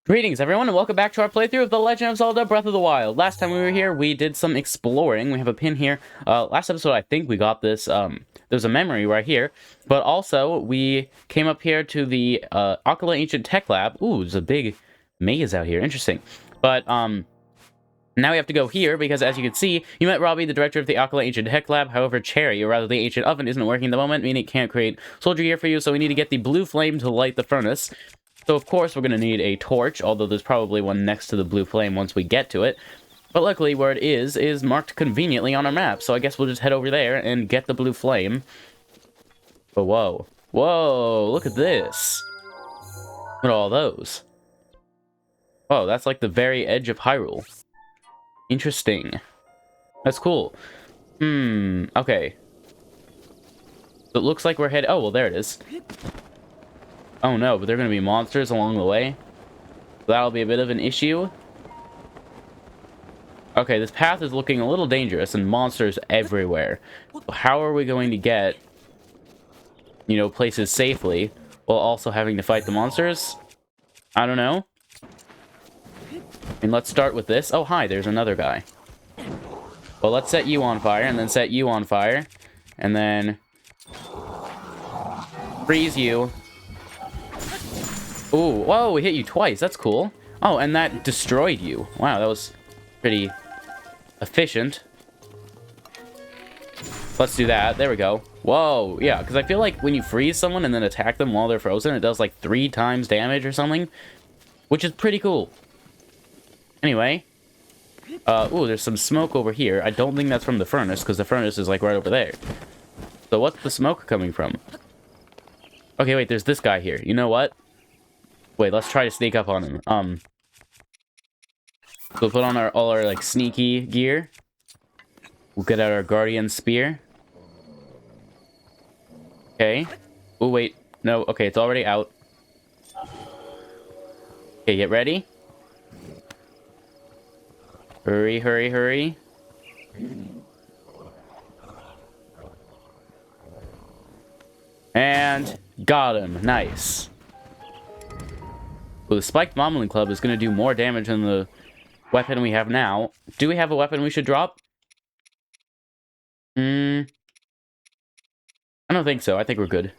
Greetings everyone and welcome back to our playthrough of The Legend of Zelda Breath of the Wild. Last time we were here, we did some exploring. We have a pin here. Last episode, I think we got this, there's a memory right here. But also, we came up here to the, Akkala Ancient Tech Lab. Ooh, there's a big maze out here. Interesting. But, now we have to go here because, as you can see, you met Robbie, the director of the Akkala Ancient Tech Lab. However, Cherry, or rather the Ancient Oven, isn't working at the moment, meaning it can't create soldier gear for you, so we need to get the blue flame to light the furnace. So, of course, we're going to need a torch, although there's probably one next to the blue flame once we get to it. But luckily, where it is marked conveniently on our map, so I guess we'll just head over there and get the blue flame. But whoa. Whoa, look at this. Look at all those. Whoa, that's like the very edge of Hyrule. Interesting. That's cool. Okay. So it looks like we're headed... Oh, well, there it is. Oh no, but there are going to be monsters along the way. That'll be a bit of an issue. Okay, this path is looking a little dangerous and monsters everywhere. How are we going to get, you know, places safely while also having to fight the monsters? I don't know. And let's start with this. Oh, hi, there's another guy. Well, let's set you on fire and then set you on fire. And then freeze you. Ooh, whoa, we hit you twice. That's cool. Oh, and that destroyed you. Wow, that was pretty efficient. Let's do that. There we go. Whoa, yeah, because I feel like when you freeze someone and then attack them while they're frozen, it does like 3 times damage or something, which is pretty cool. Anyway. Ooh, there's some smoke over here. I don't think that's from the furnace, because the furnace is like right over there. So what's the smoke coming from? Okay, wait, there's this guy here. You know what? Wait, let's try to sneak up on him. We'll put on all our like sneaky gear. We'll get out our guardian spear. Okay. Oh wait, no. Okay, it's already out. Okay, get ready. Hurry, hurry, hurry. And got him. Nice. Well, the spiked moblin club is going to do more damage than the weapon we have now. Do we have a weapon we should drop? I don't think so. I think we're good.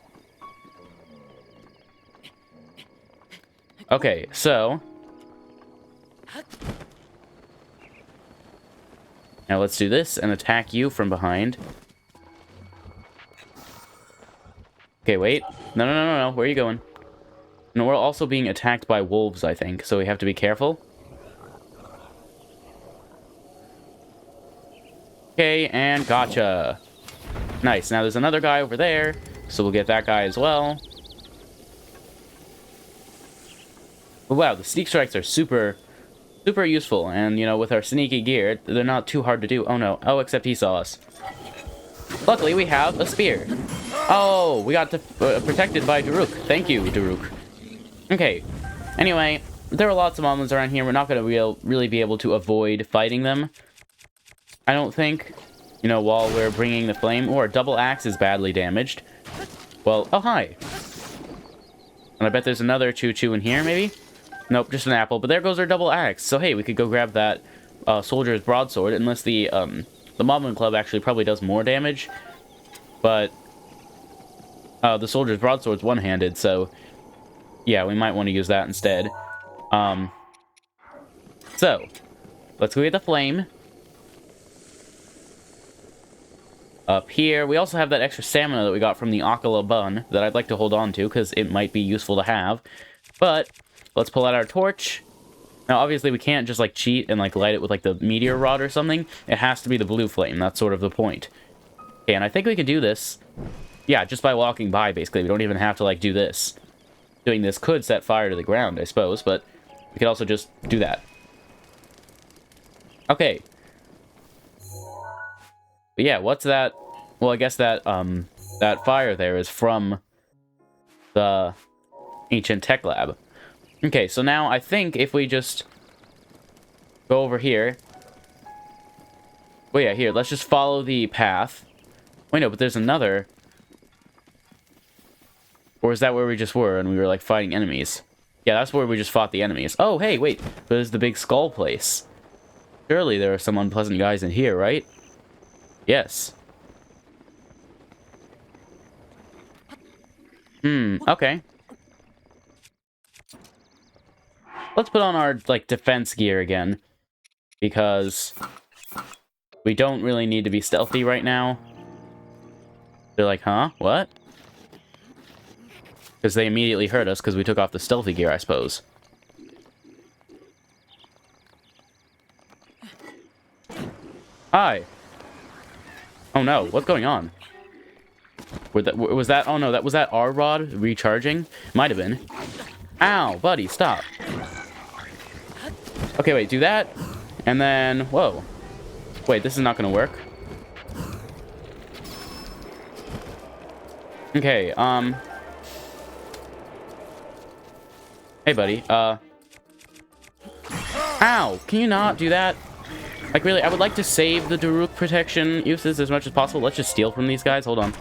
Okay, so now let's do this and attack you from behind. Okay, wait. No, no, no, no, no. Where are you going? And we're also being attacked by wolves, I think, so we have to be careful. Okay, and gotcha. Nice. Now there's another guy over there, so we'll get that guy as well. But wow, the sneak strikes are super useful, and, you know, with our sneaky gear, they're not too hard to do. Oh, no. Oh, except he saw us. Luckily, we have a spear. Oh, we got protected by Daruk. Thank you, Daruk. Okay, anyway, there are lots of moblins around here. We're not going to really be able to avoid fighting them, I don't think, you know, while we're bringing the flame. Or double axe is badly damaged. Well, oh, hi. And I bet there's another choo-choo in here, maybe? Nope, just an apple. But there goes our double axe. So, hey, we could go grab that soldier's broadsword, unless the moblin club actually probably does more damage. But the soldier's broadsword's one-handed, so yeah, we might want to use that instead. So, let's go get the flame. Up here, we also have that extra stamina that we got from the Akkala bun that I'd like to hold on to, because it might be useful to have. But, let's pull out our torch. Now, obviously, we can't just, like, cheat and, like, light it with, like, the meteor rod or something. It has to be the blue flame. That's sort of the point. Okay, and I think we can do this. Yeah, just by walking by, basically. We don't even have to, like, do this. Doing this could set fire to the ground, I suppose, but we could also just do that. Okay. But yeah, what's that? Well, I guess that, that fire there is from the Ancient Tech Lab. Okay, so now I think if we just go over here. Well, yeah, here, let's just follow the path. Wait, no, but there's another. Or is that where we just were and we were, like, fighting enemies? Yeah, that's where we just fought the enemies. Oh, hey, wait. There's the big skull place. Surely there are some unpleasant guys in here, right? Yes. Okay. Let's put on our, like, defense gear again. Because we don't really need to be stealthy right now. They're like, huh? What? Because they immediately hurt us because we took off the stealthy gear, I suppose. Hi. Oh no, what's going on? Was that? Oh no, was that our rod recharging? Might have been. Ow, buddy, stop. Okay, wait, do that. And then, whoa. Wait, this is not gonna work. Okay, hey, buddy, ow, can you not do that? Like, really, I would like to save the Daruk protection uses as much as possible. Let's just steal from these guys. Hold on.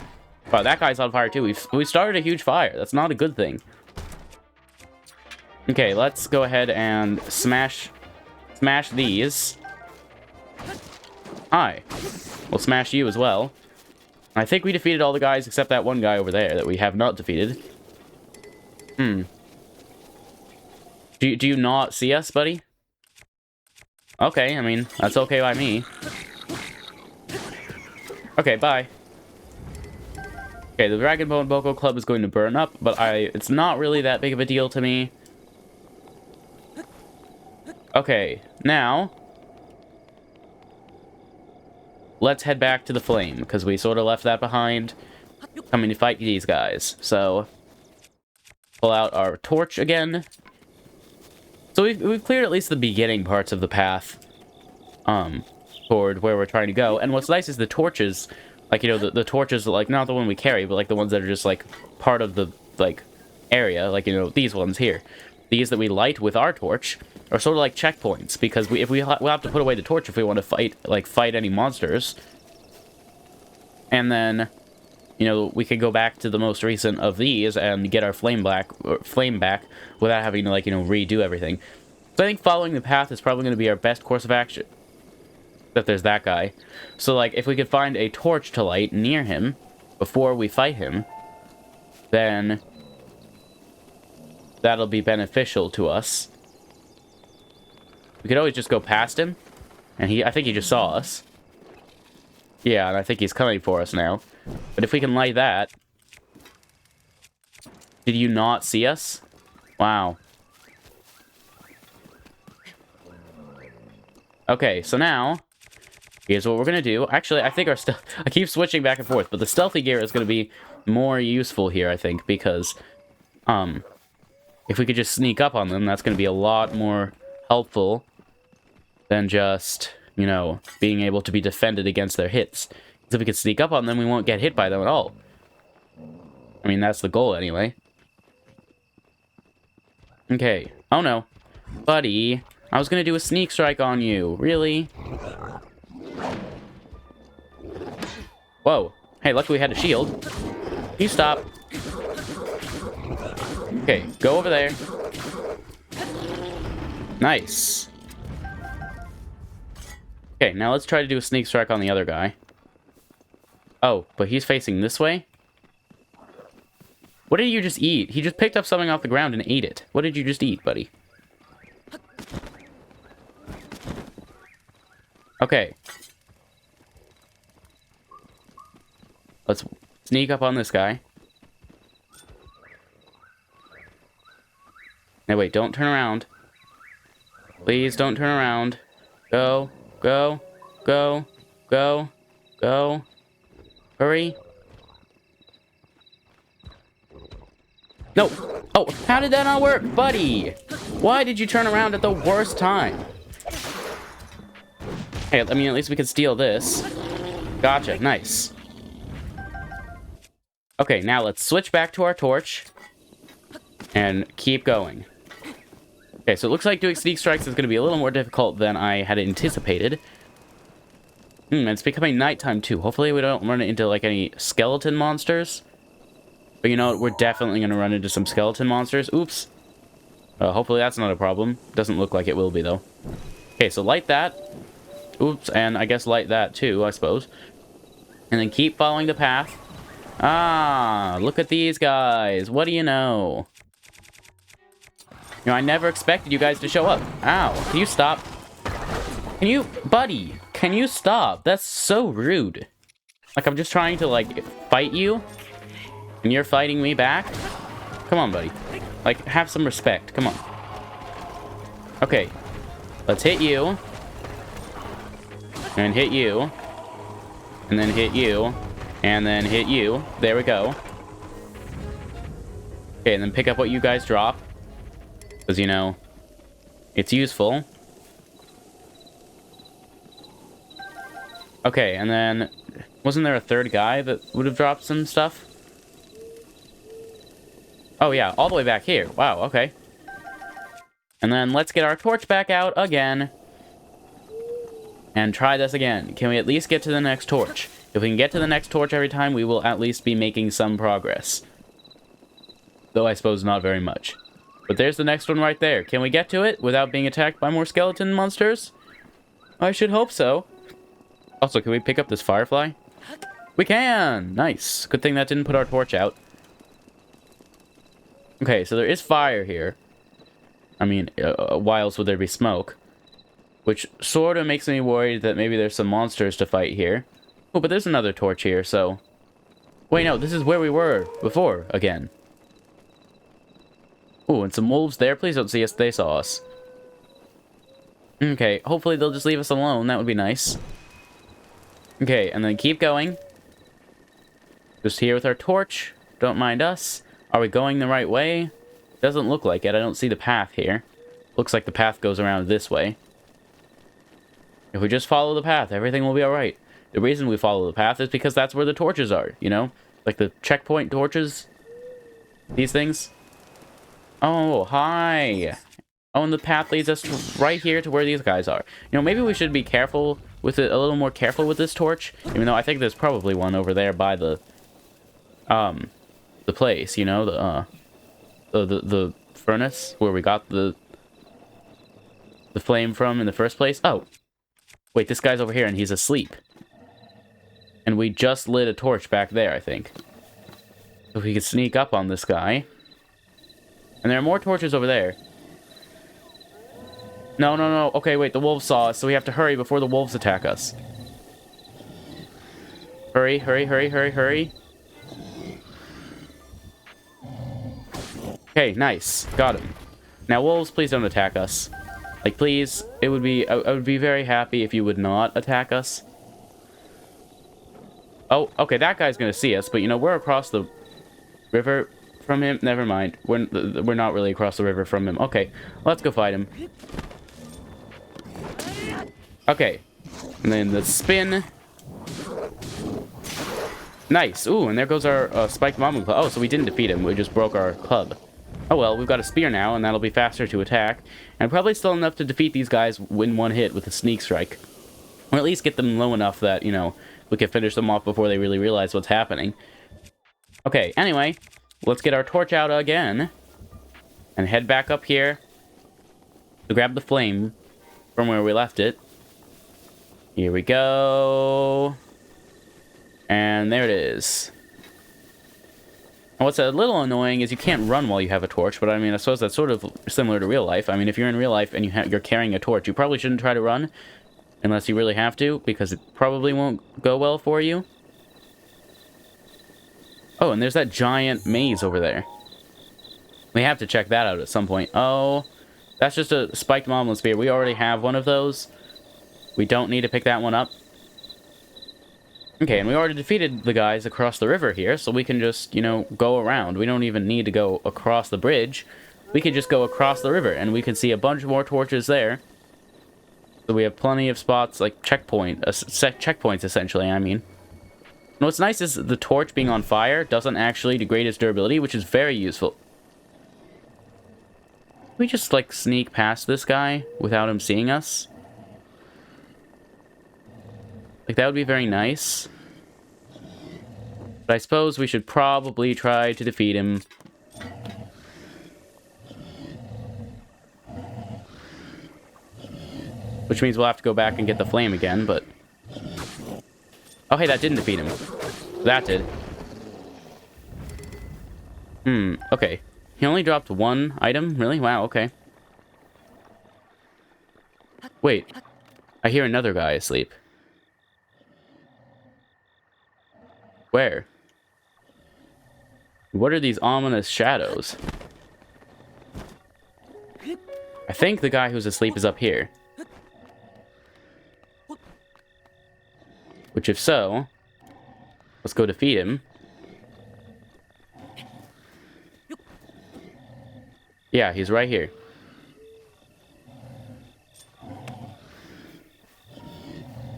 Wow, that guy's on fire, too. We started a huge fire. That's not a good thing. Okay, let's go ahead and smash these. Hi. We'll smash you as well. I think we defeated all the guys except that one guy over there that we have not defeated. Do you not see us, buddy? Okay, I mean, that's okay by me. Okay, bye. Okay, the Dragon Bone Boko Club is going to burn up, but it's not really that big of a deal to me. Okay, now let's head back to the flame, because we sort of left that behind coming to fight these guys. So, pull out our torch again. So we've cleared at least the beginning parts of the path toward where we're trying to go. And what's nice is the torches, like, you know, the torches, like, not the one we carry, but, like, the ones that are just, like, part of the, like, area, like, you know, these ones here. These that we light with our torch are sort of like checkpoints, because we'll have to put away the torch if we want to fight any monsters. And then, you know, we can go back to the most recent of these and get our flame back without having to, like, you know, redo everything. So I think following the path is probably going to be our best course of action. That there's that guy. So, like, if we could find a torch to light near him before we fight him, then that'll be beneficial to us. We could always just go past him, and I think he just saw us. Yeah, and I think he's coming for us now. But if we can light that... Did you not see us? Wow. Okay, so now, here's what we're gonna do. Actually, I think I keep switching back and forth, but the stealthy gear is gonna be more useful here, I think, because, if we could just sneak up on them, that's gonna be a lot more helpful than just, you know, being able to be defended against their hits. Because if we could sneak up on them, we won't get hit by them at all. I mean, that's the goal anyway. Okay. Oh no. Buddy, I was gonna do a sneak strike on you. Really? Whoa. Hey, luckily we had a shield. You stop. Okay, go over there. Nice. Okay, now let's try to do a sneak strike on the other guy. Oh, but he's facing this way? What did you just eat? He just picked up something off the ground and ate it. What did you just eat, buddy? Okay. Let's sneak up on this guy. Now wait, don't turn around. Please don't turn around. Go, go, go, go, go. Hurry. No. Oh, how did that not work, buddy? Why did you turn around at the worst time? Hey, I mean, at least we could steal this. Gotcha, nice. Okay, now let's switch back to our torch and keep going. Okay, so it looks like doing sneak strikes is going to be a little more difficult than I had anticipated. It's becoming nighttime too. Hopefully we don't run into, like, any skeleton monsters. But you know what? We're definitely going to run into some skeleton monsters. Oops. Hopefully that's not a problem. Doesn't look like it will be, though. Okay, so light that. Oops, and I guess light that too, I suppose. And then keep following the path. Ah, look at these guys. What do you know? You know, I never expected you guys to show up. Ow, can you stop? Can you... Buddy, can you stop? That's so rude. Like, I'm just trying to, like, fight you. And you're fighting me back? Come on, buddy. Like, have some respect. Come on. Okay. Let's hit you. And hit you. And then hit you. And then hit you. There we go. Okay, and then pick up what you guys drop. Because, you know, it's useful. Okay, and then... Wasn't there a third guy that would have dropped some stuff? Oh, yeah, all the way back here. Wow, okay. And then let's get our torch back out again. And try this again. Can we at least get to the next torch? If we can get to the next torch every time, we will at least be making some progress. Though I suppose not very much. But there's the next one right there. Can we get to it without being attacked by more skeleton monsters? I should hope so. Also, can we pick up this firefly? We can! Nice. Good thing that didn't put our torch out. Okay, so there is fire here. I mean, why else would there be smoke? Which sort of makes me worried that maybe there's some monsters to fight here. Oh, but there's another torch here, so... Wait, no, this is where we were before, again. Oh, and some wolves there. Please don't see us. They saw us. Okay, hopefully they'll just leave us alone. That would be nice. Okay, and then keep going. Just here with our torch. Don't mind us. Are we going the right way? Doesn't look like it. I don't see the path here. Looks like the path goes around this way. If we just follow the path, everything will be alright. The reason we follow the path is because that's where the torches are, you know? Like the checkpoint torches. These things. Oh, hi. Oh, and the path leads us right here to where these guys are. You know, maybe we should be careful with it, a little more careful with this torch. Even though I think there's probably one over there by the place, you know? The furnace where we got the flame from in the first place. Oh. Wait, this guy's over here and he's asleep. And we just lit a torch back there, I think. If we could sneak up on this guy. And there are more torches over there. No, no, no. Okay, wait, the wolves saw us, so we have to hurry before the wolves attack us. Hurry, hurry, hurry, hurry, hurry. Okay, nice. Got him. Now, wolves, please don't attack us. Like, please, it would be... I would be very happy if you would not attack us. Oh, okay, that guy's gonna see us, but, you know, we're across the river from him. Never mind. We're not really across the river from him. Okay, let's go fight him. Okay. And then the spin. Nice. Ooh, and there goes our spiked moblin club. Oh, so we didn't defeat him. We just broke our club. Oh well, we've got a spear now, and that'll be faster to attack. And probably still enough to defeat these guys in one hit with a sneak strike. Or at least get them low enough that, you know, we can finish them off before they really realize what's happening. Okay, anyway, let's get our torch out again. And head back up here to grab the flame from where we left it. Here we go. And there it is. And what's a little annoying is you can't run while you have a torch, but I mean, I suppose that's sort of similar to real life. I mean, if you're in real life and you're carrying a torch, you probably shouldn't try to run unless you really have to, because it probably won't go well for you. Oh, and there's that giant maze over there. We have to check that out at some point. Oh, that's just a spiked moblin spear. We already have one of those. We don't need to pick that one up. Okay, and we already defeated the guys across the river here, so we can just, you know, go around. We don't even need to go across the bridge. We can just go across the river, and we can see a bunch more torches there. So we have plenty of spots, like checkpoints, essentially, I mean. And what's nice is the torch being on fire doesn't actually degrade its durability, which is very useful. Can we just, like, sneak past this guy without him seeing us? Like, that would be very nice. But I suppose we should probably try to defeat him. Which means we'll have to go back and get the flame again, but... Oh, hey, that didn't defeat him. That did. Okay. He only dropped one item? Really? Wow, okay. Wait. I hear another guy asleep. Where? What are these ominous shadows? I think the guy who's asleep is up here. Which, if so, let's go defeat him. Yeah, he's right here.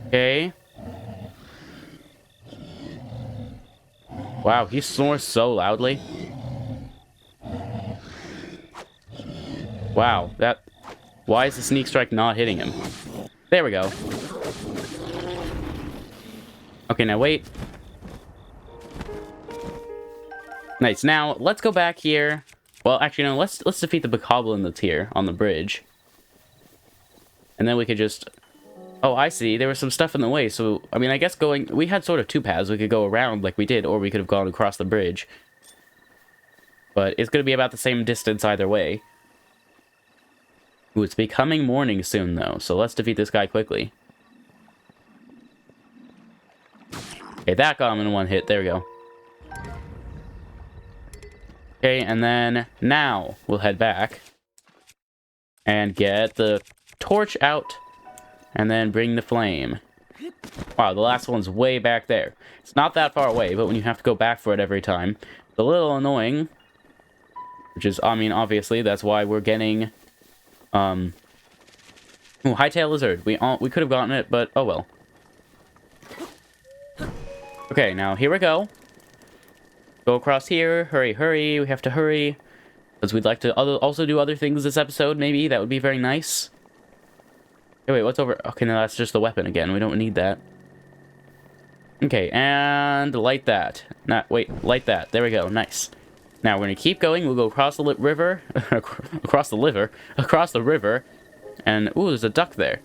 Okay. Wow, he snores so loudly. Wow, that... Why is the sneak strike not hitting him? There we go. Okay, now wait. Nice. Now, let's go back here. Well, actually, no, let's defeat the bokoblin that's here on the bridge. And then we could just... Oh, I see. There was some stuff in the way, so... I mean, I guess going... We had sort of two paths. We could go around like we did, or we could have gone across the bridge. But it's going to be about the same distance either way. Ooh, it's becoming morning soon, though, so let's defeat this guy quickly. Okay, that got him in one hit. There we go. Okay, and then now we'll head back and get the torch out and then bring the flame. Wow, the last one's way back there. It's not that far away, but when you have to go back for it every time, it's a little annoying. Which is, I mean, obviously, that's why we're getting... Ooh, hightail lizard. We could have gotten it, but oh well. Okay, now here we go. Go across here. Hurry, hurry. We have to hurry. Because we'd like to also do other things this episode, maybe. That would be very nice. Hey, wait, what's over? Okay, no, that's just the weapon again. We don't need that. Okay, and light that. Wait, light that. There we go. Nice. Now, we're going to keep going. We'll go across the river. Across the river. And, ooh, there's a duck there.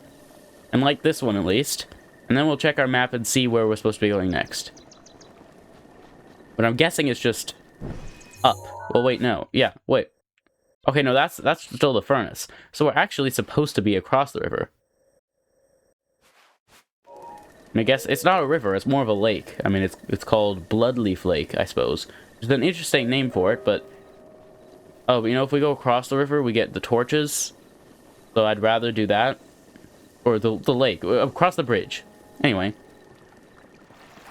And like this one, at least. And then we'll check our map and see where we're supposed to be going next. But I'm guessing it's just up. Well, wait, no. Yeah, wait. Okay, no, that's still the furnace. So we're actually supposed to be across the river. And I guess it's not a river, it's more of a lake. I mean, it's called Bloodleaf Lake, I suppose. There's an interesting name for it, but... Oh, but you know, if we go across the river, we get the torches. So I'd rather do that. Or the lake. Across the bridge. Anyway.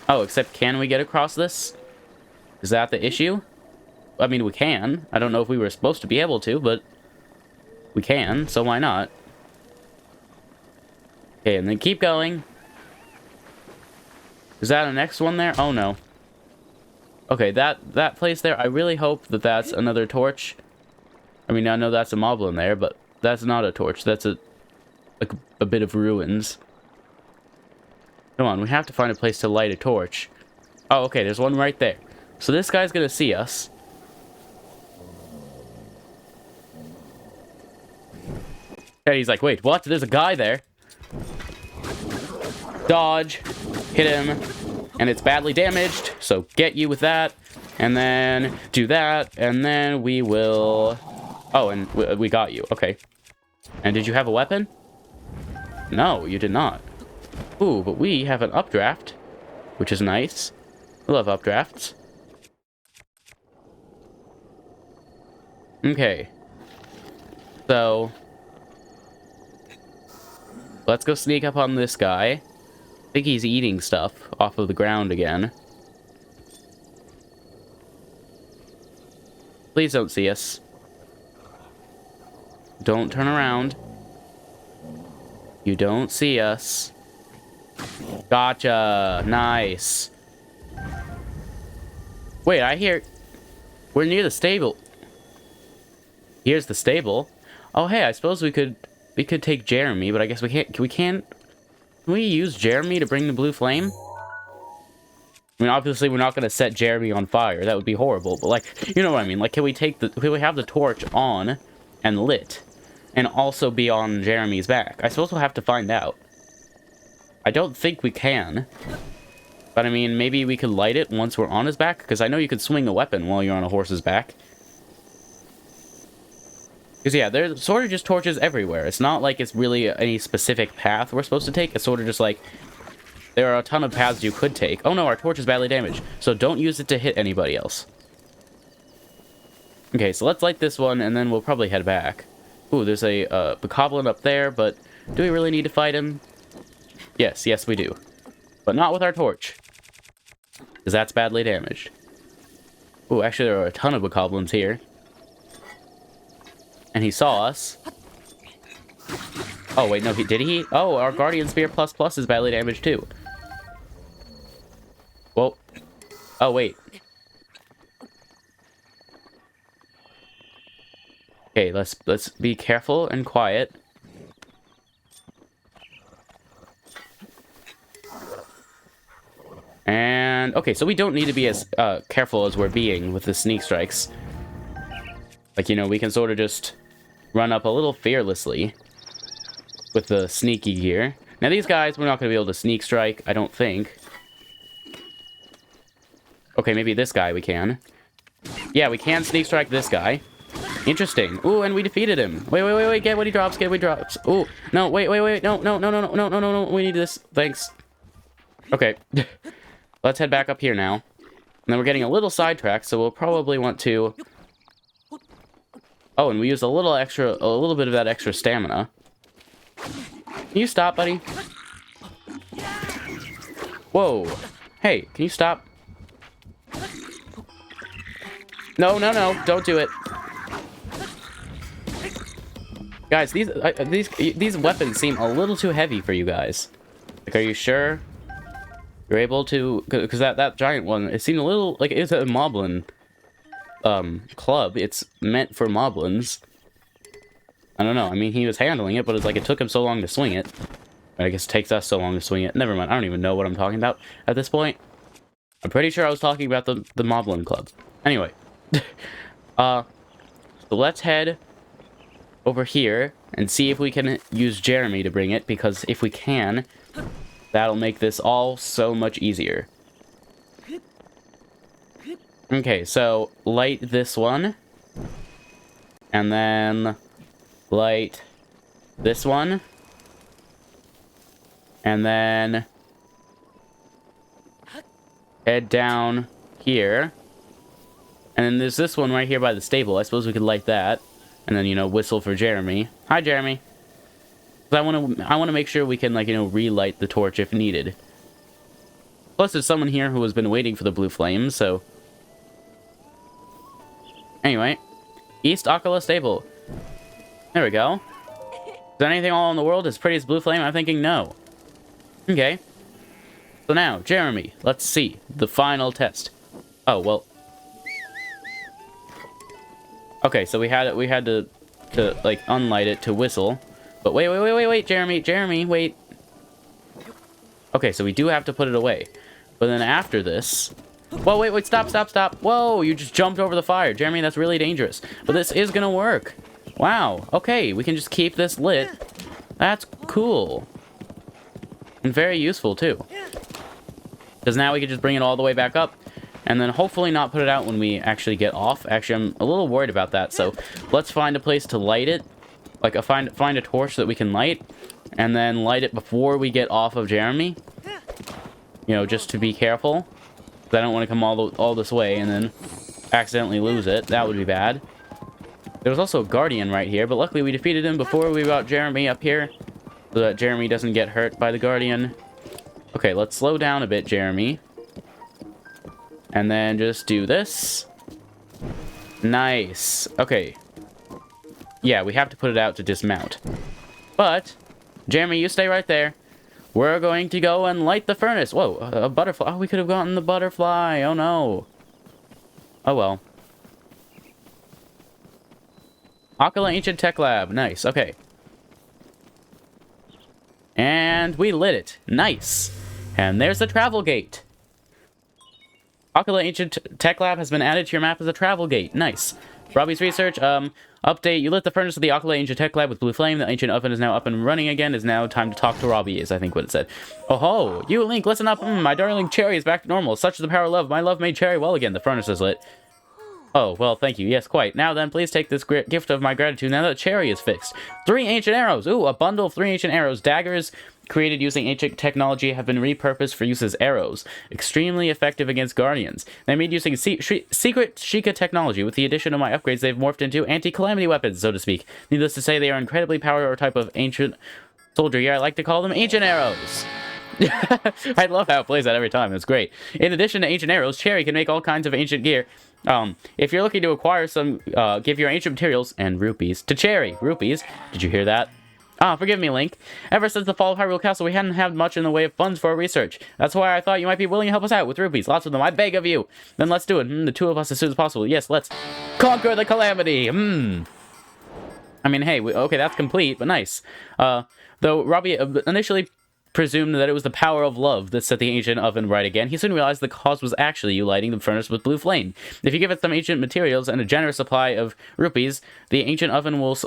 Oh, except can we get across this? Is that the issue? I mean, we can. I don't know if we were supposed to be able to, but... We can, so why not? Okay, and then keep going. Is that a next one there? Oh, no. Okay, that place there, I really hope that that's another torch. I mean, I know that's a moblin there, but that's not a torch. That's a bit of ruins. Come on, we have to find a place to light a torch. Oh, okay, there's one right there. So this guy's gonna see us. And he's like, wait, what? There's a guy there. Dodge. Hit him. And it's badly damaged, so get you with that. And then do that, and then we will... Oh, and we got you. Okay. And did you have a weapon? No, you did not. Ooh, but we have an updraft, which is nice. I love updrafts. Okay. So... Let's go sneak up on this guy. I think he's eating stuff off of the ground again. Please don't see us. Don't turn around. You don't see us. Gotcha. Nice. Wait, I hear... We're near the stable. Here's the stable. Oh, hey, I suppose we could take Jeremy, but I guess we can't... Can we use Jeremy to bring the blue flame? I mean, obviously, we're not going to set Jeremy on fire. That would be horrible. But, like, you know what I mean. Like, can we have the torch on and lit? and also be on Jeremy's back? I suppose we'll have to find out. I don't think we can. But I mean, maybe we could light it once we're on his back, because I know you could swing a weapon while you're on a horse's back. Because yeah, there's sort of just torches everywhere. It's not like it's really any specific path we're supposed to take. It's sort of just like, there are a ton of paths you could take. Oh no, our torch is badly damaged, so don't use it to hit anybody else. Okay, so let's light this one, and then we'll probably head back. Ooh, there's a bokoblin up there, but do we really need to fight him? Yes, yes we do. But not with our torch, because that's badly damaged. Ooh, actually there are a ton of bokoblins here. And he saw us. Oh, wait, no, did he? Oh, our Guardian Spear ++ is badly damaged, too. Well, oh, wait. Okay, let's be careful and quiet. And, okay, so we don't need to be as careful as we're being with the sneak strikes. Like, you know, we can sort of just run up a little fearlessly with the sneaky gear. Now, these guys, we're not going to be able to sneak strike, I don't think. Okay, maybe this guy we can. Yeah, we can sneak strike this guy. Interesting. Ooh, and we defeated him. Wait, get what he drops, get what he drops. Ooh, no, wait, no, we need this. Thanks. Okay. Let's head back up here now. And then we're getting a little sidetracked, so we'll probably want to... Oh, and we used a little bit of that extra stamina. Can you stop, buddy? Whoa. Hey, can you stop? No, don't do it. Guys, these weapons seem a little too heavy for you guys. Like, are you sure you're able to? Because that giant one, it seemed a little like it's a moblin club. It's meant for moblins. I don't know. I mean, he was handling it, but it's like it took him so long to swing it. I guess it takes us so long to swing it. Never mind. I don't even know what I'm talking about at this point. I'm pretty sure I was talking about the moblin club. Anyway, so let's head over here and see if we can use Jeremy to bring it, because if we can, that'll make this all so much easier. Okay, so light this one, and then light this one, and then head down here, and then there's this one right here by the stable. I suppose we could light that. And then, you know, whistle for Jeremy. Hi, Jeremy. I want to make sure we can, like, you know, relight the torch if needed. Plus, there's someone here who has been waiting for the blue flames, so... Anyway. East Akkala Stable. There we go. Is there anything all in the world as pretty as blue flame? I'm thinking no. Okay. So now, Jeremy, let's see. The final test. Oh, well... Okay, so we had to like unlight it to whistle. But wait, Jeremy, wait. Okay, so we do have to put it away. But then after this, whoa, wait, stop. Whoa, you just jumped over the fire. Jeremy, that's really dangerous. But this is gonna work. Wow, okay, we can just keep this lit. That's cool. And very useful too. Because now we can just bring it all the way back up. And then hopefully not put it out when we actually get off. Actually, I'm a little worried about that. So let's find a place to light it. Like, find a torch that we can light. And then light it before we get off of Jeremy. You know, just to be careful. Because I don't want to come all this way and then accidentally lose it. That would be bad. There was also a Guardian right here. But luckily we defeated him before we got Jeremy up here. So that Jeremy doesn't get hurt by the Guardian. Okay, let's slow down a bit, Jeremy. And then just do this. Nice. Okay. Yeah, we have to put it out to dismount. But, Jeremy, you stay right there. We're going to go and light the furnace. Whoa, a butterfly. Oh, we could have gotten the butterfly. Oh, no. Oh, well. Akkala Ancient Tech Lab. Nice. Okay. And we lit it. Nice. And there's the travel gate. Akkala Ancient Tech Lab has been added to your map as a travel gate. Nice. Robbie's research. Update, you lit the furnace of the Akkala Ancient Tech Lab with blue flame. The ancient oven is now up and running again. Is now time to talk to Robbie, is I think what it said. Oh ho! You, Link, listen up! My darling Cherry is back to normal. Such is the power of love. My love made Cherry well again. The furnace is lit. Oh, well, thank you. Yes, quite. Now then, please take this gift of my gratitude now that Cherry is fixed. 3 ancient arrows! Ooh, a bundle of 3 ancient arrows. Daggers created using ancient technology have been repurposed for use as arrows. Extremely effective against guardians. They're made using secret Sheikah technology. With the addition of my upgrades, they've morphed into anti-calamity weapons, so to speak. Needless to say, they are incredibly powerful type of ancient soldier gear. I like to call them ancient arrows. I love how it plays that every time. It's great. In addition to ancient arrows, Cherry can make all kinds of ancient gear. If you're looking to acquire some, give your ancient materials and rupees to Cherry. Rupees? Did you hear that? Ah, forgive me, Link. Ever since the fall of Hyrule Castle, we hadn't had much in the way of funds for our research. That's why I thought you might be willing to help us out with rupees. Lots of them, I beg of you. Then let's do it. The 2 of us as soon as possible. Yes, let's conquer the calamity. I mean, hey, okay, that's complete, but nice. Though Robbie initially presumed that it was the power of love that set the ancient oven right again, he soon realized the cause was actually you lighting the furnace with blue flame. If you give it some ancient materials and a generous supply of rupees, the ancient oven will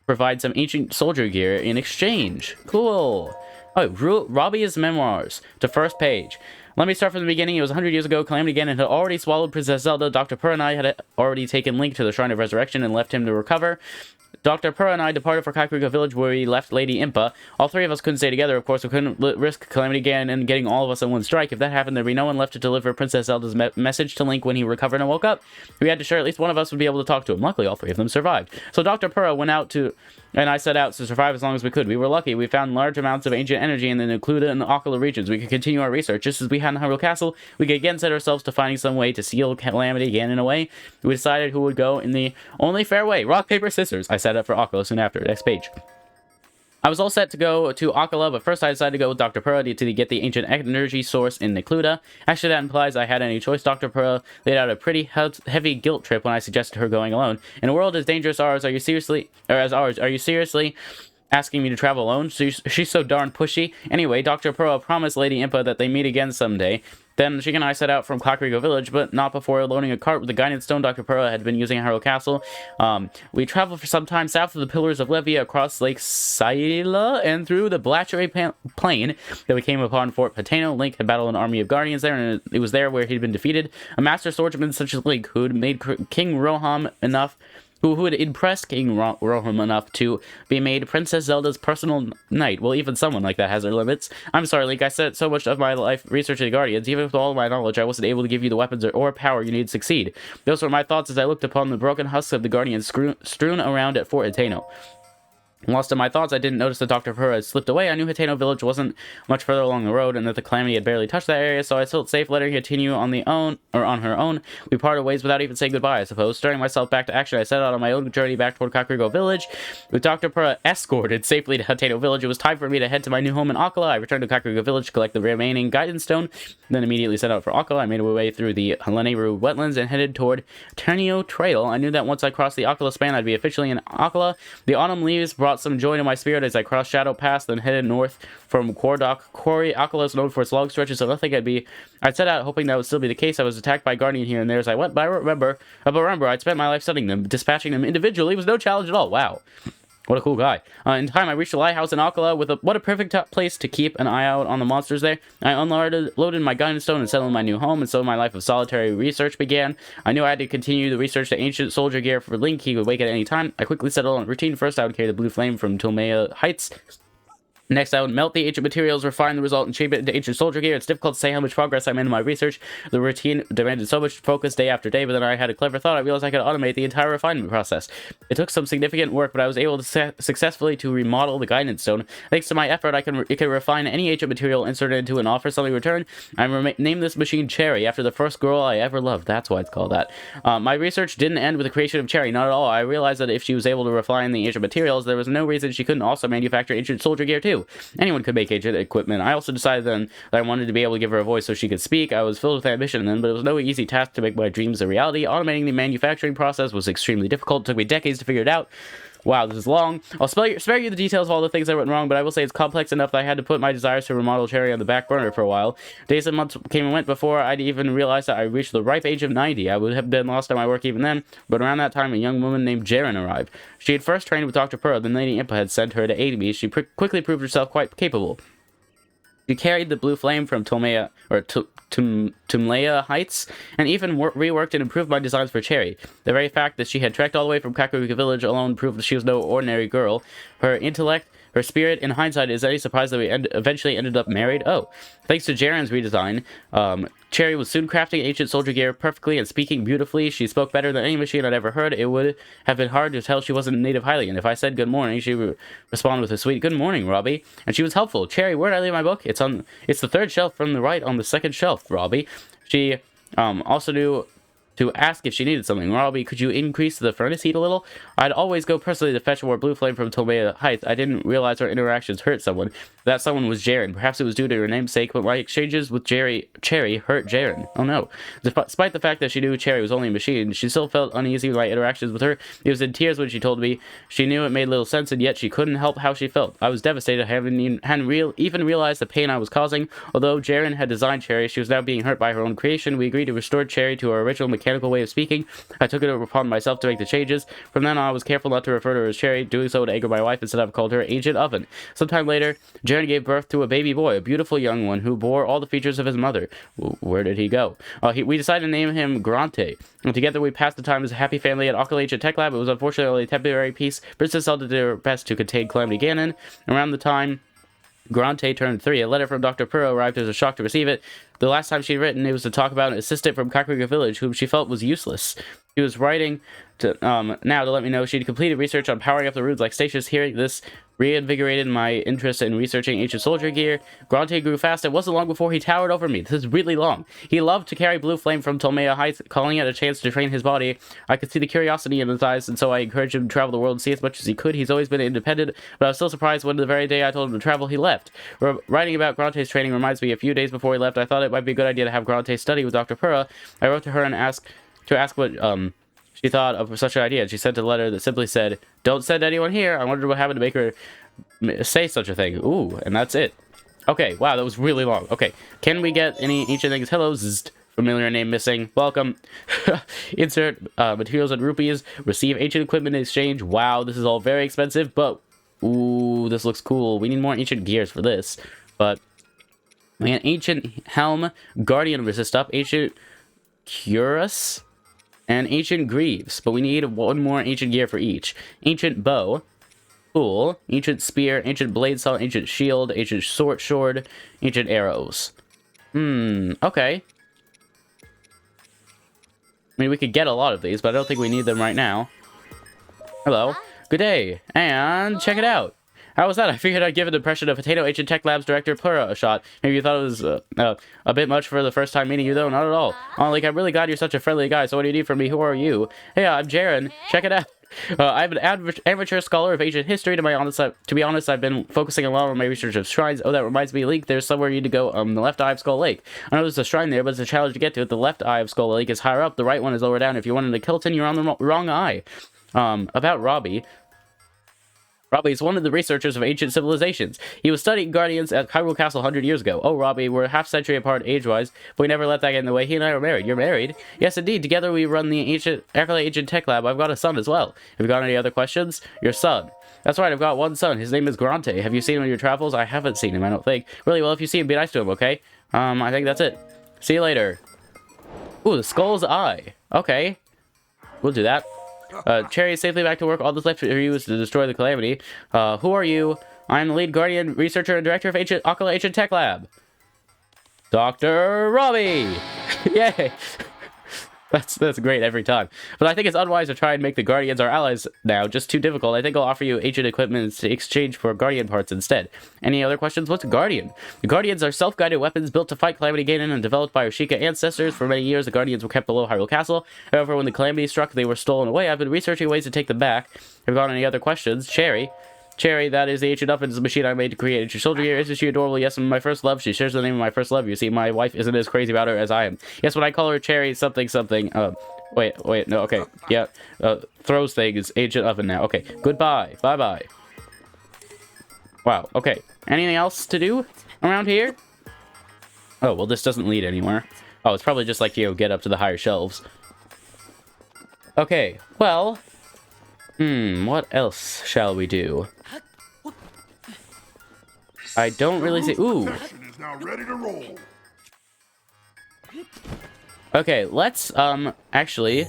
provide some ancient soldier gear in exchange. Cool. Oh, Robbie's memoirs to first page. Let me start from the beginning. It was 100 years ago. Calamity Ganon had already swallowed Princess Zelda. Dr. Purr and I had already taken Link to the Shrine of Resurrection and left him to recover. Dr. Purr and I departed for Kakariko Village, where we left Lady Impa. All 3 of us couldn't stay together, of course. We couldn't risk Calamity Ganon getting all of us in one strike. If that happened, there'd be no one left to deliver Princess Zelda's message to Link when he recovered and woke up. We had to sure at least one of us would be able to talk to him. Luckily, all 3 of them survived. So Dr. Purr went out to... and I set out to survive as long as we could. We were lucky. We found large amounts of ancient energy in the Nucluda and Akkala regions. We could continue our research. Just as we had in Hyrule Castle, we could again set ourselves to finding some way to seal Calamity Ganon away. We decided who would go in the only fair way. Rock, paper, scissors. I set up for Akkala soon after. Next page. I was all set to go to Akkala, but first I decided to go with Dr. Purr to get the ancient energy source in Nucluda. Actually, that implies I had any choice. Dr. Purr laid out a pretty heavy guilt trip when I suggested her going alone. In a world as dangerous as ours, are you seriously asking me to travel alone? She's so darn pushy. Anyway, Dr. Purr promised Lady Impa that they meet again someday. Then she and I set out from Kakariko Village, but not before loading a cart with the guidance stone Dr. Purr had been using at Hyrule Castle. We traveled for some time south of the Pillars of Levia, across Lake Saila, and through the Blatchery Plain that we came upon Fort Pateno. Link had battled an army of guardians there, and it was there where he'd been defeated. A master swordsman such as Link, who had made King Roham enough... who had impressed King Roham enough to be made Princess Zelda's personal knight. Well, even someone like that has their limits. I'm sorry, Link, I spent so much of my life researching the Guardians. Even with all my knowledge, I wasn't able to give you the weapons or power you need to succeed. Those were my thoughts as I looked upon the broken husks of the Guardians strewn around at Fort Hateno. Lost in my thoughts, I didn't notice that Dr. Purr had slipped away. I knew Hateno Village wasn't much further along the road, and that the Calamity had barely touched that area, so I felt safe letting her continue on her own. We parted ways without even saying goodbye, I suppose. Starting myself back to action, I set out on my own journey back toward Kakariko Village. With Dr. Purr escorted safely to Hateno Village, it was time for me to head to my new home in Akkala. I returned to Kakariko Village to collect the remaining guidance stone, then immediately set out for Akkala. I made my way through the Leneru wetlands and headed toward Ternio Trail. I knew that once I crossed the Akkala span, I'd be officially in Akkala. The autumn leaves brought some joy to my spirit as I crossed Shadow Pass, then headed north from Quardok Quarry. Akkala is known for its long stretches, so nothing I'd set out hoping that would still be the case. I was attacked by Guardian here and there as I went, but I remember I'd spent my life studying them. Dispatching them individually was no challenge at all. Wow. What a cool guy. In time, I reached the lighthouse in Akkala what a perfect place to keep an eye out on the monsters there. I loaded my guidance stone and settled in my new home, and so my life of solitary research began. I knew I had to continue the research to ancient soldier gear for Link. He would wake at any time. I quickly settled on a routine. First, I would carry the blue flame from Tilmea Heights. Next, I would melt the ancient materials, refine the result, and shape it into ancient soldier gear. It's difficult to say how much progress I made in my research. The routine demanded so much focus day after day, but then I had a clever thought. I realized I could automate the entire refinement process. It took some significant work, but I was able to successfully remodel the guidance stone. Thanks to my effort, it can refine any ancient material, insert it into, and offer something in return. I named this machine Cherry, after the first girl I ever loved. That's why it's called that. My research didn't end with the creation of Cherry, not at all. I realized that if she was able to refine the ancient materials, there was no reason she couldn't also manufacture ancient soldier gear too. Anyone could make ancient equipment. I also decided then that I wanted to be able to give her a voice so she could speak. I was filled with ambition then, but it was no easy task to make my dreams a reality. Automating the manufacturing process was extremely difficult. It took me decades to figure it out. Wow, this is long. I'll spare you the details of all the things I went wrong, but I will say it's complex enough that I had to put my desires to remodel Cherry on the back burner for a while. Days and months came and went before I'd even realized that I reached the ripe age of 90. I would have been lost on my work even then, but around that time, a young woman named Jaren arrived. She had first trained with Dr. Pearl, then Lady Impa had sent her to aid me. She quickly proved herself quite capable. She carried the blue flame from Tumlea Heights, and even reworked and improved my designs for Cherry. The very fact that she had trekked all the way from Kakariko Village alone proved that she was no ordinary girl. Her intellect, her spirit, in hindsight, is any surprise that we eventually ended up married? Oh, thanks to Jaren's redesign, Cherry was soon crafting ancient soldier gear perfectly and speaking beautifully. She spoke better than any machine I'd ever heard. It would have been hard to tell she wasn't a native Hylian. If I said good morning, she would respond with a sweet "Good morning, Robbie," and she was helpful. Cherry, where did I leave my book? It's the third shelf from the right on the second shelf, Robbie. She also knew to ask if she needed something. Robbie, could you increase the furnace heat a little? I'd always go personally to fetch more blue flame from Tumlea Heights. I didn't realize our interactions hurt someone. That someone was Jaren. Perhaps it was due to her namesake, but my exchanges with Cherry hurt Jaren. Oh no. Despite the fact that she knew Cherry was only a machine, she still felt uneasy with my interactions with her. She was in tears when she told me. She knew it made little sense, and yet she couldn't help how she felt. I was devastated. I hadn't even realized the pain I was causing. Although Jaren had designed Cherry, she was now being hurt by her own creation. We agreed to restore Cherry to her original mechanical way of speaking. I took it upon myself to make the changes. From then on, I was careful not to refer to her as Cherry, doing so to anger my wife. Instead, I've called her Ancient Oven. Sometime later, Jaren gave birth to a baby boy, a beautiful young one who bore all the features of his mother. Where did he go? We decided to name him Grante, and together we passed the time as a happy family at Akkala Ancient Tech Lab. It was unfortunately only a temporary peace. Princess Zelda did her best to contain Calamity Ganon. Around the time Grante turned 3, a letter from Dr. Pearl arrived as a shock to receive it. The last time she'd written, it was to talk about an assistant from Kakariko Village whom she felt was useless. She was writing to now to let me know she'd completed research on powering up the runes like stasis. Hearing this reinvigorated my interest in researching ancient soldier gear. Grante grew fast. It wasn't long before he towered over me. This is really long. He loved to carry blue flame from Tumlea Heights, calling it a chance to train his body. I could see the curiosity in his eyes, and so I encouraged him to travel the world and see as much as he could. He's always been independent, but I was still surprised when the very day I told him to travel, he left. Writing about Grante's training reminds me, a few days before he left, I thought it might be a good idea to have Grante study with Dr. Pearl. I wrote to her and asked what she thought of such an idea, and she sent a letter that simply said, "Don't send anyone here." I wondered what happened to make her say such a thing. Ooh, and that's it. Okay, wow, that was really long. Okay, can we get any ancient things? Hello, Zzzt. Familiar name missing. Welcome. Insert materials and rupees. Receive ancient equipment in exchange. Wow, this is all very expensive, but ooh, this looks cool. We need more ancient gears for this. But an ancient helm, guardian resist up, ancient cuirass, and ancient greaves. But we need one more ancient gear for each. Ancient bow. Cool. Ancient spear, ancient blade saw, ancient shield, ancient sword, ancient arrows. Okay. I mean, we could get a lot of these, but I don't think we need them right now. Hello. Good day. And check it out. How was that? I figured I'd give an impression of Potato Ancient Tech Lab's director, Plura, a shot. Maybe you thought it was a bit much for the first time meeting you, though. Not at all. Like, I'm really glad you're such a friendly guy, so what do you need from me? Who are you? Hey, I'm Jaren. Check it out. I'm an amateur scholar of ancient history. To be honest, I've been focusing a lot on my research of shrines. Oh, that reminds me, Link, there's somewhere you need to go, the left eye of Skull Lake. I know there's a shrine there, but it's a challenge to get to it. The left eye of Skull Lake is higher up, the right one is lower down. If you went into Kilton, you're on the wrong eye. About Robbie. Robbie is one of the researchers of ancient civilizations. He was studying Guardians at Hyrule Castle 100 years ago. Oh, Robbie, we're a half-century apart age-wise, but we never let that get in the way. He and I are married. You're married? Yes, indeed. Together we run the Akkala Ancient Tech Lab. I've got a son as well. Have you got any other questions? Your son. That's right, I've got one son. His name is Grante. Have you seen him in your travels? I haven't seen him, I don't think. Really, well, if you see him, be nice to him, okay? I think that's it. See you later. Ooh, the Skull's Eye. Okay. We'll do that. Cherry is safely back to work. All that's left for you is to destroy the Calamity. Who are you? I'm the lead guardian, researcher, and director of Akkala Ancient Tech Lab. Dr. Robbie! Yay! That's great every time. But I think it's unwise to try and make the Guardians our allies now. Just too difficult. I think I'll offer you ancient equipment in exchange for Guardian parts instead. Any other questions? What's a Guardian? The Guardians are self-guided weapons built to fight Calamity Ganon and developed by our Sheikah ancestors. For many years, the Guardians were kept below Hyrule Castle. However, when the Calamity struck, they were stolen away. I've been researching ways to take them back. Have you got any other questions? Cherry, that is the ancient Uffins machine I made to create ancient soldier gear. Isn't she adorable? Yes, my first love. She shares the name of my first love. You see, my wife isn't as crazy about her as I am. Yes, when I call her Cherry something, Wait, no, okay. Yeah, throws thing is Ancient Oven now. Okay, goodbye. Bye-bye. Wow, okay. Anything else to do around here? Oh, well, this doesn't lead anywhere. Oh, it's probably just like, you know, get up to the higher shelves. Okay, well... what else shall we do? I don't really see... Ooh! Is now ready to roll. Okay, let's, actually...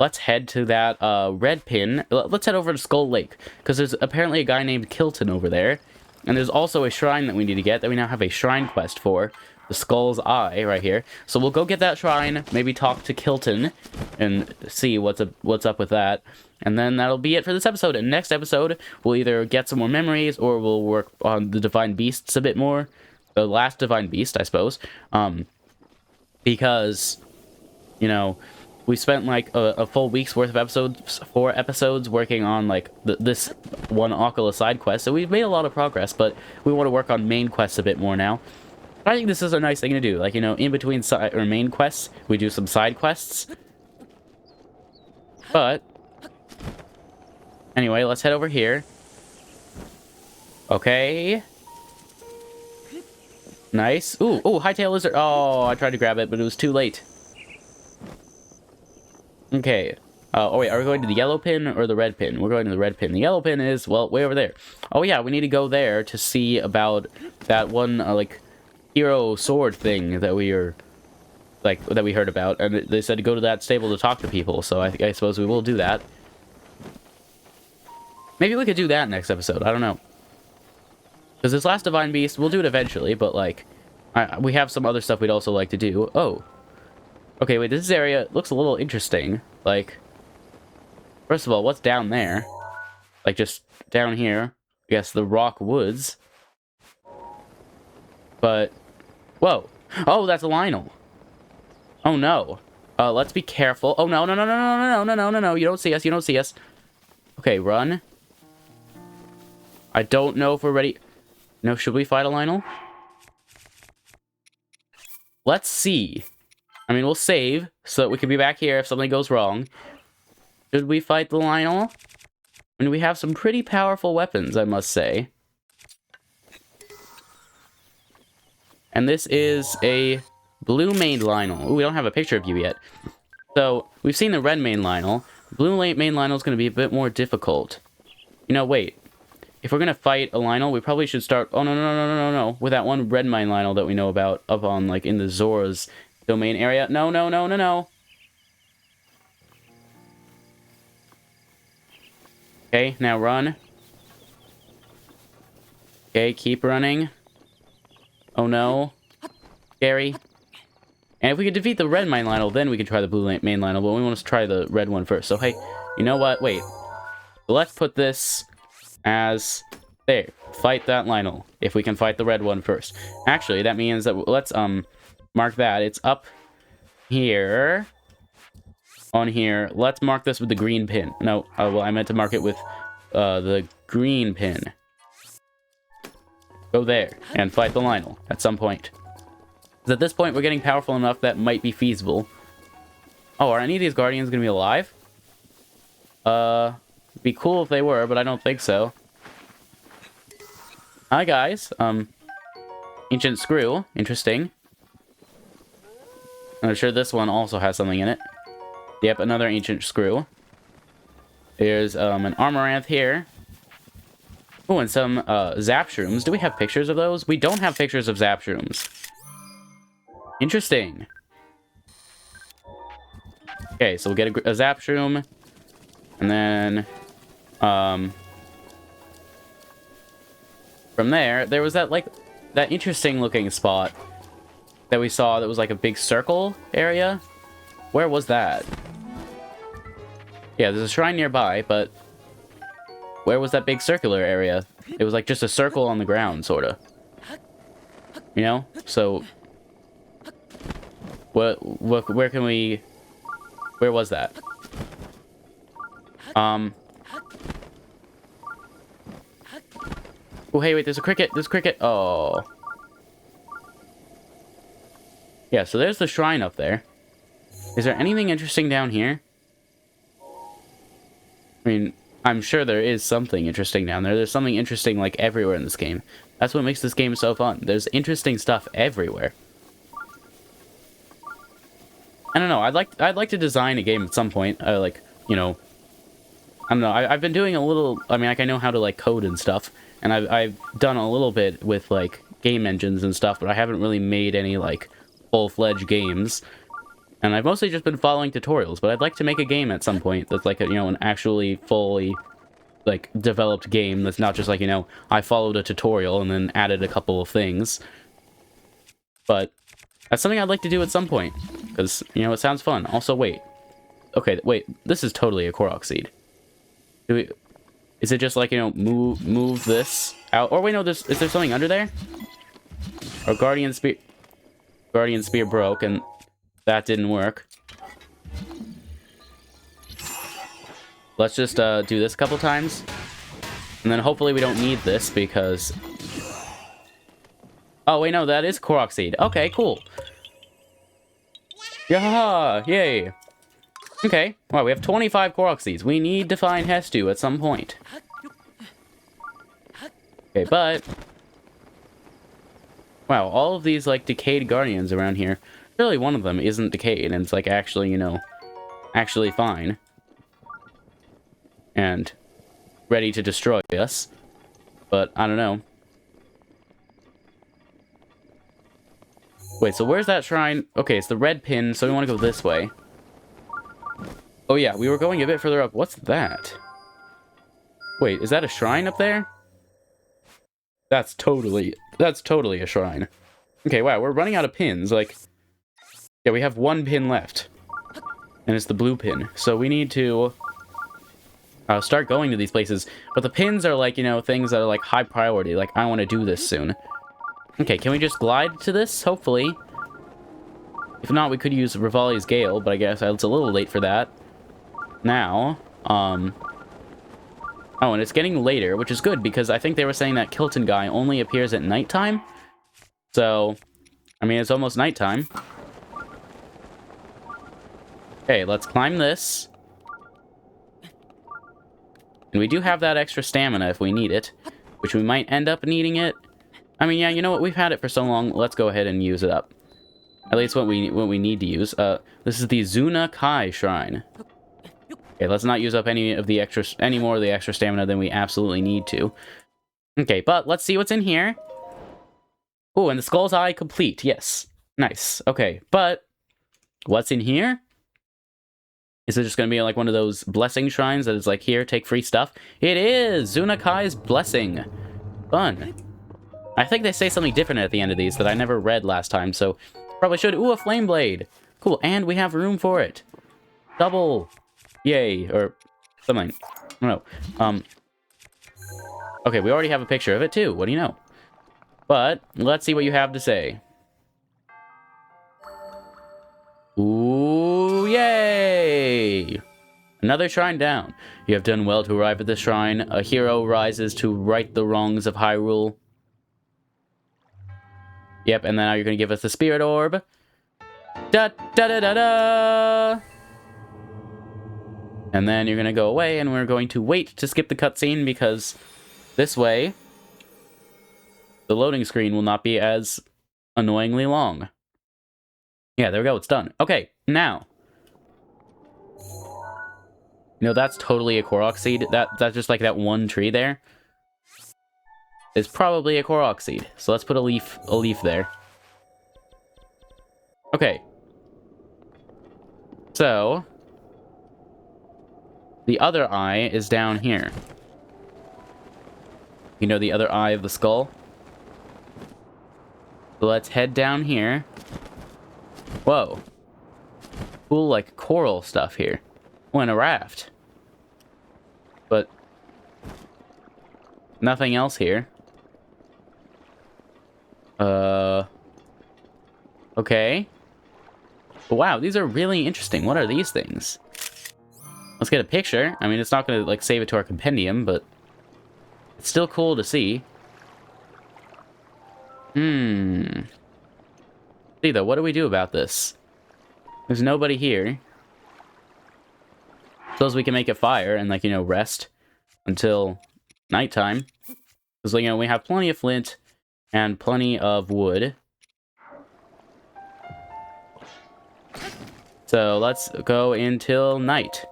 Let's head to that, red pin. Let's head over to Skull Lake, because there's apparently a guy named Kilton over there. And there's also a shrine that we need to get that we now have a shrine quest for. The Skull's Eye, right here. So we'll go get that shrine, maybe talk to Kilton, and see what's up with that. And then that'll be it for this episode. And next episode, we'll either get some more memories, or we'll work on the Divine Beasts a bit more. The last Divine Beast, I suppose. Because, you know... We spent like a full week's worth of episodes, 4 episodes, working on like this one Akkala side quest. So we've made a lot of progress, but we want to work on main quests a bit more now. But I think this is a nice thing to do. Like, you know, in between side or main quests, we do some side quests. But anyway, let's head over here. Okay. Nice. Ooh, hightail lizard. Oh, I tried to grab it, but it was too late. Okay. Oh, wait, are we going to the yellow pin or the red pin? We're going to the red pin. The yellow pin is, well, way over there. Oh, yeah, we need to go there to see about that one, like, hero sword thing that we are, like, that we heard about. And they said to go to that stable to talk to people, so I suppose we will do that. Maybe we could do that next episode. I don't know. Because this last Divine Beast, we'll do it eventually, but, like, we have some other stuff we'd also like to do. Oh. Okay, wait, this area looks a little interesting. Like, first of all, what's down there? Like, just down here. I guess the rock woods. But, whoa. Oh, that's a Lionel. Oh, no. Let's be careful. Oh, no, no, no, no, no, no, no, no, no, no. You don't see us, you don't see us. Okay, run. I don't know if we're ready. No, should we fight a Lionel? Let's see. I mean, we'll save, so that we can be back here if something goes wrong. Should we fight the Lionel? I mean, we have some pretty powerful weapons, I must say. And this is a blue-maned Lionel. Ooh, we don't have a picture of you yet. So, we've seen the red-maned Lionel. Blue-maned Lionel is going to be a bit more difficult. You know, wait. If we're going to fight a Lionel, we probably should start... Oh, no, no, no, no, no, no. With that one red-maned Lionel that we know about up on, like, in the Zora's domain area. No, no, no, no, no. Okay, now run. Okay, keep running. Oh no. Scary. And if we could defeat the red main Lionel, then we can try the blue main Lionel, but we want to try the red one first. So hey, you know what? Wait. Let's put this as... There. Fight that Lionel. If we can fight the red one first. Actually, that means that... Let's, mark that. It's up here. On here. Let's mark this with the green pin. No, well, I meant to mark it with the green pin. Go there and fight the Lionel at some point. Because at this point, we're getting powerful enough that might be feasible. Oh, are any of these Guardians going to be alive? It'd be cool if they were, but I don't think so. Hi, guys. Ancient Screw. Interesting. I'm sure this one also has something in it. Yep, another Ancient Screw. There's an Amaranth here. Oh, and some Zapshrooms. Do we have pictures of those? We don't have pictures of Zapshrooms. Interesting. Okay, so we'll get a Zapshroom. And then... from there was that, like, that interesting looking spot that we saw that was like a big circle area. Where was that? Yeah, there's a shrine nearby, but where was that big circular area? It was like just a circle on the ground, sort of. You know? So, where can we... Where was that? Oh, hey, wait, there's a cricket. There's a cricket. Oh. Yeah, so there's the shrine up there. Is there anything interesting down here? I mean, I'm sure there is something interesting down there. There's something interesting, like, everywhere in this game. That's what makes this game so fun. There's interesting stuff everywhere. I don't know. I'd like to design a game at some point. Like, you know, I don't know. I've been doing a little. I mean, like, I know how to like code and stuff, and I've done a little bit with like game engines and stuff, but I haven't really made any like full-fledged games. And I've mostly just been following tutorials. But I'd like to make a game at some point that's like a, you know, an actually fully like developed game that's not just like, you know, I followed a tutorial and then added a couple of things. But that's something I'd like to do at some point, because, you know, it sounds fun. Also, wait. Okay, wait. This is totally a Korok seed. Is it just like, you know, move this out? Or wait, no, is there something under there? Or Guardian Spear broke, and that didn't work. Let's just do this a couple times. And then hopefully we don't need this, because... Oh, wait, no, that is Korok seed. Okay, cool. Yahaha! Yay! Okay, wow, we have 25 Korok seeds. We need to find Hestu at some point. Okay, but... Wow, all of these, like, decayed guardians around here. Really, one of them isn't decayed, and it's, like, actually, you know, actually fine. And ready to destroy us. But, I don't know. Wait, so where's that shrine? Okay, it's the red pin, so we want to go this way. Oh yeah, we were going a bit further up. What's that? Wait, is that a shrine up there? That's totally a shrine. Okay, wow, we're running out of pins. Like, yeah, we have one pin left. And it's the blue pin. So we need to start going to these places. But the pins are like, you know, things that are like high priority. Like, I want to do this soon. Okay, can we just glide to this? Hopefully. If not, we could use Rivali's Gale, but I guess it's a little late for that. Now, oh, and it's getting later, which is good, because I think they were saying that Kilton guy only appears at nighttime. So, I mean, it's almost nighttime. Okay, let's climb this. And we do have that extra stamina if we need it, which we might end up needing it. I mean, yeah, you know what? We've had it for so long. Let's go ahead and use it up. At least what we need to use. This is the Zuna Kai Shrine. Okay, let's not use up any more of the extra stamina than we absolutely need to. Okay, but let's see what's in here. Oh, and the Skull's Eye complete. Yes, nice. Okay, but what's in here? Is it just gonna be like one of those blessing shrines that is like, here, take free stuff? It is Zuna Kai's blessing. Fun. I think they say something different at the end of these that I never read last time, so probably should. Ooh, a flame blade. Cool, and we have room for it. Double. Yay, or something. I don't know. Okay, we already have a picture of it too. What do you know? But let's see what you have to say. Ooh, yay! Another shrine down. You have done well to arrive at the shrine. A hero rises to right the wrongs of Hyrule. Yep, and then now you're going to give us the Spirit Orb. Da-da-da-da-da! And then you're going to go away, and we're going to wait to skip the cutscene, because this way, the loading screen will not be as annoyingly long. Yeah, there we go, it's done. Okay, now. You know, that's totally a Korok seed. That's just like that one tree there. It's probably a Korok seed. So let's put a leaf there. Okay. So the other eye is down here. You know, the other eye of the skull? So let's head down here. Whoa. Cool, like, coral stuff here. Oh, and a raft. But nothing else here. Okay. But wow, these are really interesting. What are these things? Let's get a picture. I mean, it's not gonna, like, save it to our compendium, but it's still cool to see. See, though, what do we do about this? There's nobody here. Suppose we can make a fire and, like, you know, rest until nighttime. Because, you know, we have plenty of flint and plenty of wood. So let's go until night.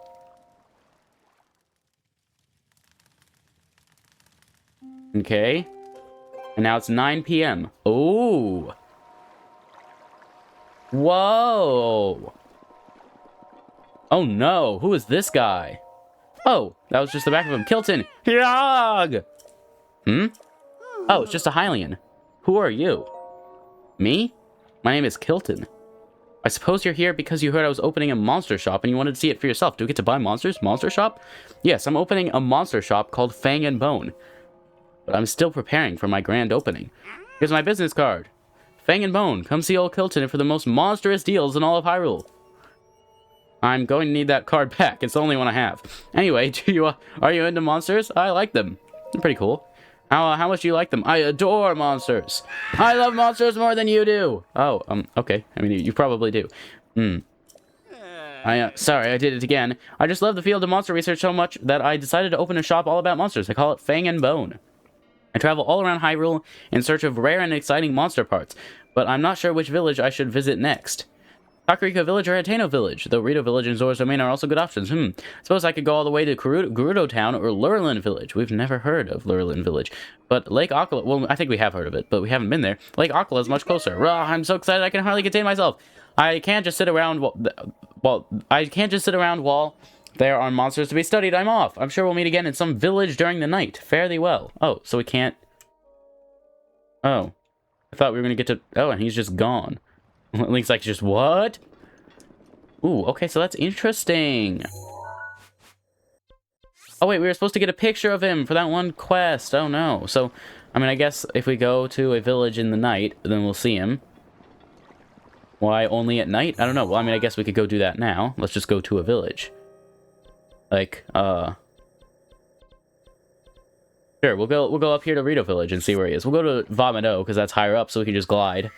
Okay. And now it's 9 p.m. Ooh. Whoa. Oh no, who is this guy? Oh, that was just the back of him. Kilton! Yog! Hmm? Oh, it's just a Hylian. Who are you? Me? My name is Kilton. I suppose you're here because you heard I was opening a monster shop and you wanted to see it for yourself. Do we get to buy monsters? Monster shop? Yes, I'm opening a monster shop called Fang and Bone. But I'm still preparing for my grand opening. Here's my business card. Fang and Bone, come see old Kilton for the most monstrous deals in all of Hyrule. I'm going to need that card back. It's the only one I have. Anyway, are you into monsters? I like them. They're pretty cool. How much do you like them? I adore monsters. I love monsters more than you do. Oh, okay. I mean, you probably do. Sorry, I did it again. I just love the field of monster research so much that I decided to open a shop all about monsters. I call it Fang and Bone. I travel all around Hyrule in search of rare and exciting monster parts, but I'm not sure which village I should visit next. Kakariko Village or Hateno Village, though Rito Village and Zora's Domain are also good options. Suppose I could go all the way to Gerudo Town or Lurelin Village. We've never heard of Lurelin Village. But Lake Akkala, well, I think we have heard of it, but we haven't been there. Lake Akkala is much closer. Rah, I'm so excited I can hardly contain myself. I can't just sit around while there are monsters to be studied. I'm off. I'm sure we'll meet again in some village during the night. Fare thee well. Oh, so we can't... Oh. I thought we were going to get to... Oh, and he's just gone. Link's like, just what? Ooh, okay, so that's interesting. Oh, wait, we were supposed to get a picture of him for that one quest. Oh, no. So, I mean, I guess if we go to a village in the night, then we'll see him. Why only at night? I don't know. Well, I mean, I guess we could go do that now. Let's just go to a village. Like, Sure, we'll go up here to Rito Village and see where he is. We'll go to Vomito, because that's higher up, so we can just glide.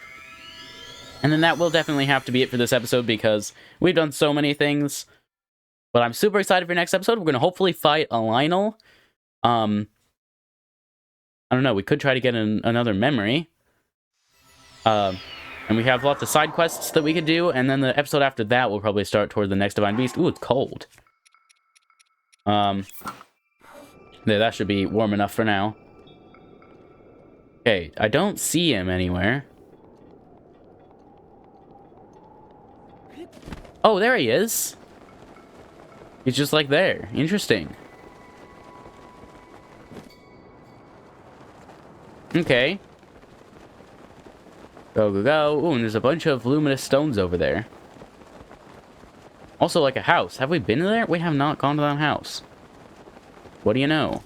And then that will definitely have to be it for this episode, because we've done so many things. But I'm super excited for next episode. We're going to hopefully fight a Lionel. I don't know, we could try to get another memory. And we have lots of side quests that we could do, and then the episode after that will probably start toward the next Divine Beast. Ooh, it's cold. Yeah, that should be warm enough for now. Okay, I don't see him anywhere. Oh, there he is. He's just like there. Interesting. Okay. Go, go, go. Ooh, and there's a bunch of luminous stones over there. Also, like a house. Have we been there? We have not gone to that house. What do you know?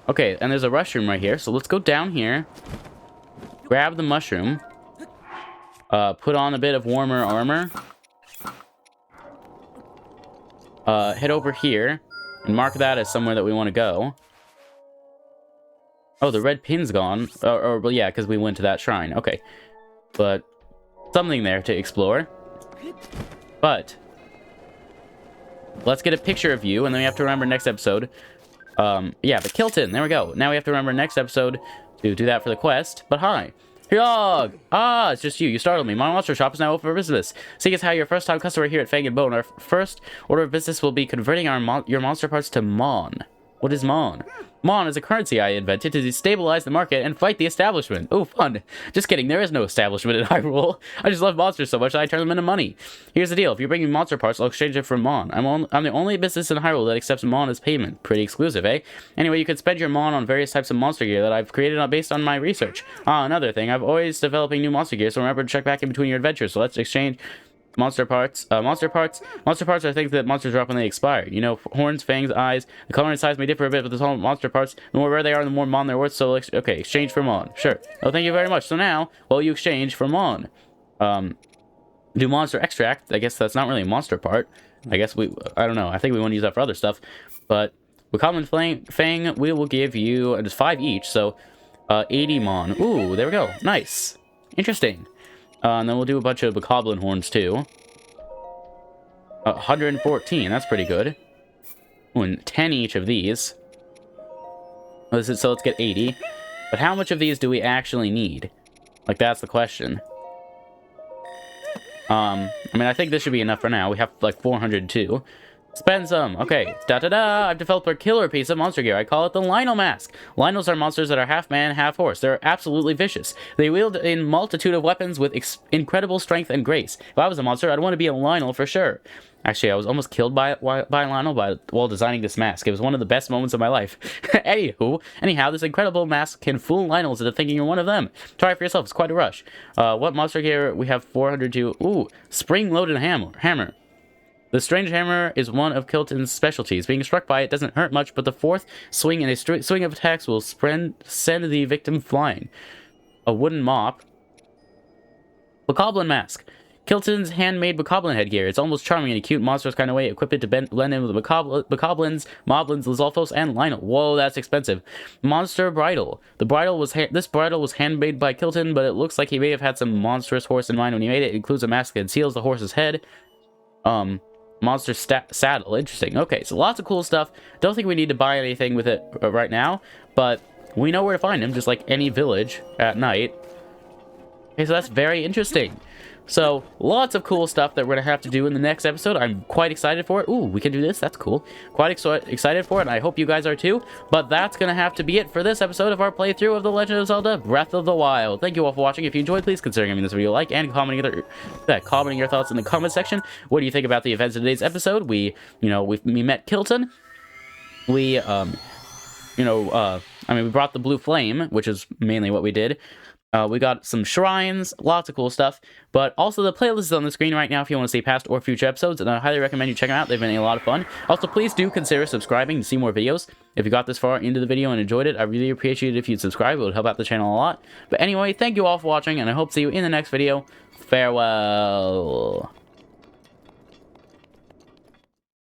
Okay, and there's a mushroom right here. So let's go down here. Grab the mushroom. Put on a bit of warmer armor. Head over here. And mark that as somewhere that we want to go. Oh, the red pin's gone. Well, yeah, because we went to that shrine. Okay. But something there to explore. But let's get a picture of you, and then we have to remember next episode. Yeah, but Kilton, there we go. Now we have to remember next episode to do that for the quest. But hi. Hyog! Ah, it's just you. You startled me. My monster shop is now open for business. Seeing as how your first time customer here at Fang and Bone, our first order of business will be converting your monster parts to Mon. What is Mon? Mon is a currency I invented to destabilize the market and fight the establishment. Oh, fun. Just kidding, there is no establishment in Hyrule. I just love monsters so much that I turn them into money. Here's the deal, if you bring me monster parts, I'll exchange it for Mon. I'm the only business in Hyrule that accepts Mon as payment. Pretty exclusive, eh? Anyway, you can spend your Mon on various types of monster gear that I've created based on my research. Ah, another thing, I'm always developing new monster gear, so remember to check back in between your adventures. So let's exchange monster parts. Monster parts are things that monsters drop when they expire. You know, horns, fangs, eyes. The color and size may differ a bit, but the monster parts, the more rare they are, the more Mon they're worth. So, okay, exchange for Mon. Sure. Oh, thank you very much. So now, well, you exchange for Mon. Do monster extract. I guess that's not really a monster part. I guess I don't know. I think we want to use that for other stuff. But with common fang, we will give you just 5 each. So, 80 Mon. Ooh, there we go. Nice. Interesting. And then we'll do a bunch of bokoblin horns, too. 114, that's pretty good. Ooh, and 10 each of these. So let's get 80. But how much of these do we actually need? Like, that's the question. I mean, I think this should be enough for now. We have, like, 402. Spend some. Okay. Da-da-da! I've developed a killer piece of monster gear. I call it the Lionel Mask. Lionels are monsters that are half man, half horse. They're absolutely vicious. They wield a multitude of weapons with incredible strength and grace. If I was a monster, I'd want to be a Lionel for sure. Actually, I was almost killed by Lionel while designing this mask. It was one of the best moments of my life. Anyhow, this incredible mask can fool Lionels into thinking you're one of them. Try it for yourself. It's quite a rush. What monster gear? We have 402. Ooh, spring-loaded hammer. The strange hammer is one of Kilton's specialties. Being struck by it doesn't hurt much, but the fourth swing in a swing of attacks will send the victim flying. A wooden mop. Bokoblin mask. Kilton's handmade bokoblin headgear. It's almost charming in a cute, monstrous kind of way, equipped to blend in with the bokoblins, moblins, Lizalfos, and Lionel. Whoa, that's expensive. Monster bridle. This bridle was handmade by Kilton, but it looks like he may have had some monstrous horse in mind when he made it. It includes a mask that conceals the horse's head. Monster saddle. Interesting. Okay, so lots of cool stuff. Don't think we need to buy anything with it right now, but we know where to find him, just like any village at night. Okay, so that's very interesting. So, lots of cool stuff that we're going to have to do in the next episode. I'm quite excited for it. Ooh, we can do this. That's cool. Quite excited for it, and I hope you guys are too. But that's going to have to be it for this episode of our playthrough of The Legend of Zelda Breath of the Wild. Thank you all for watching. If you enjoyed, please consider giving this video a like and commenting your thoughts in the comment section. What do you think about the events of today's episode? We met Kilton. We brought the blue flame, which is mainly what we did. We got some shrines, lots of cool stuff, but also the playlist is on the screen right now if you want to see past or future episodes, and I highly recommend you check them out. They've been a lot of fun. Also, please do consider subscribing to see more videos. If you got this far into the video and enjoyed it, I really appreciate it if you'd subscribe. It would help out the channel a lot. But anyway, thank you all for watching, and I hope to see you in the next video. Farewell.